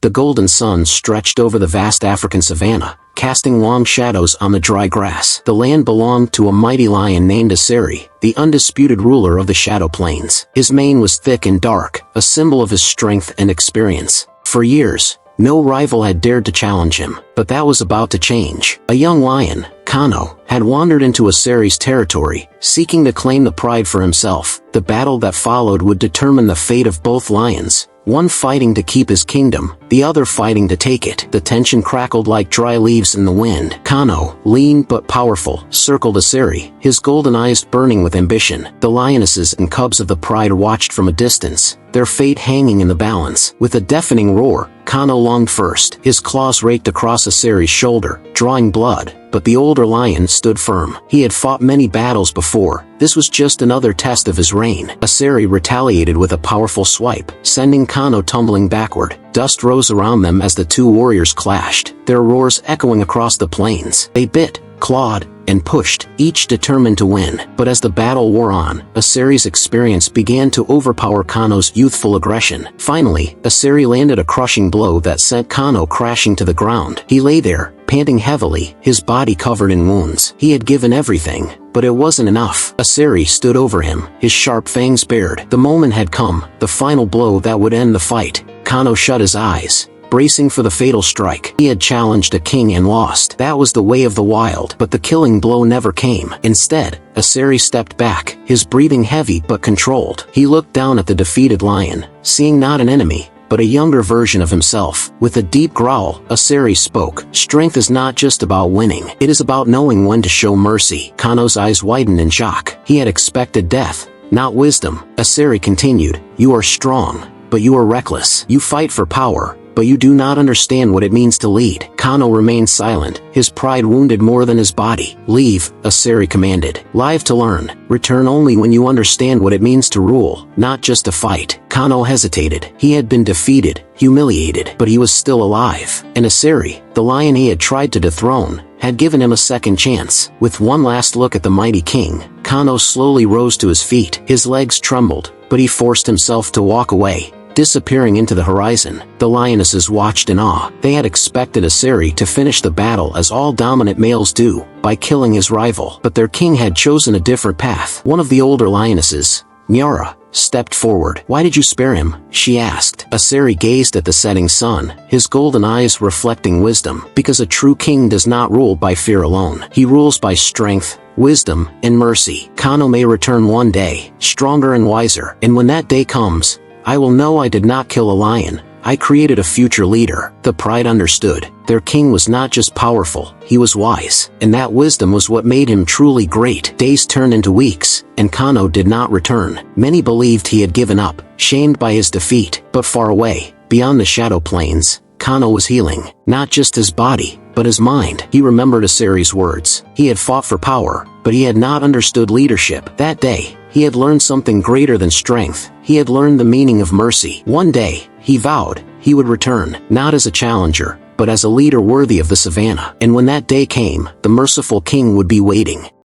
The golden sun stretched over the vast African savanna, casting long shadows on the dry grass. The land belonged to a mighty lion named Asari, the undisputed ruler of the Shadow Plains. His mane was thick and dark, a symbol of his strength and experience. For years, no rival had dared to challenge him, but that was about to change. A young lion, Kano, had wandered into Asari's territory, seeking to claim the pride for himself. The battle that followed would determine the fate of both lions, one fighting to keep his kingdom, the other fighting to take it. The tension crackled like dry leaves in the wind. Kano, lean but powerful, circled Asari, his golden eyes burning with ambition. The lionesses and cubs of the pride watched from a distance, their fate hanging in the balance. With a deafening roar, Kano lunged first. His claws raked across Asari's shoulder, drawing blood, but the older lion stood firm. He had fought many battles before. This was just another test of his reign. Asari retaliated with a powerful swipe, sending Kano tumbling backward. Dust rose around them as the two warriors clashed, their roars echoing across the plains. They bit, clawed, and pushed, each determined to win. But as the battle wore on, Asari's experience began to overpower Kano's youthful aggression. Finally, Asari landed a crushing blow that sent Kano crashing to the ground. He lay there, panting heavily, his body covered in wounds. He had given everything, but it wasn't enough. Asari stood over him, his sharp fangs bared. The moment had come, the final blow that would end the fight. Kano shut his eyes, bracing for the fatal strike. He had challenged a king and lost. That was the way of the wild. But the killing blow never came. Instead, Asari stepped back, his breathing heavy but controlled. He looked down at the defeated lion, seeing not an enemy, but a younger version of himself. With a deep growl, Asari spoke. Strength is not just about winning. It is about knowing when to show mercy. Kano's eyes widened in shock. He had expected death, not wisdom. Asari continued, "You are strong, but you are reckless. You fight for power, but you do not understand what it means to lead." Kano remained silent, his pride wounded more than his body. "Leave," Asari commanded. "Live to learn. Return only when you understand what it means to rule, not just to fight." Kano hesitated. He had been defeated, humiliated, but he was still alive. And Asari, the lion he had tried to dethrone, had given him a second chance. With one last look at the mighty king, Kano slowly rose to his feet. His legs trembled, but he forced himself to walk away, disappearing into the horizon. The lionesses watched in awe. They had expected Asari to finish the battle as all dominant males do, by killing his rival. But their king had chosen a different path. One of the older lionesses, Nyara, stepped forward. "Why did you spare him?" she asked. Asari gazed at the setting sun, his golden eyes reflecting wisdom. "Because a true king does not rule by fear alone. He rules by strength, wisdom, and mercy. Kano may return one day, stronger and wiser. And when that day comes, I will know I did not kill a lion. I created a future leader." The pride understood. Their king was not just powerful, he was wise. And that wisdom was what made him truly great. Days turned into weeks, and Kano did not return. Many believed he had given up, shamed by his defeat. But far away, beyond the Shadow Plains, Kano was healing. Not just his body, but his mind. He remembered Asari's words. He had fought for power, but he had not understood leadership. That day, he had learned something greater than strength. He had learned the meaning of mercy. One day, he vowed, he would return, not as a challenger, but as a leader worthy of the savannah. And when that day came, the merciful king would be waiting.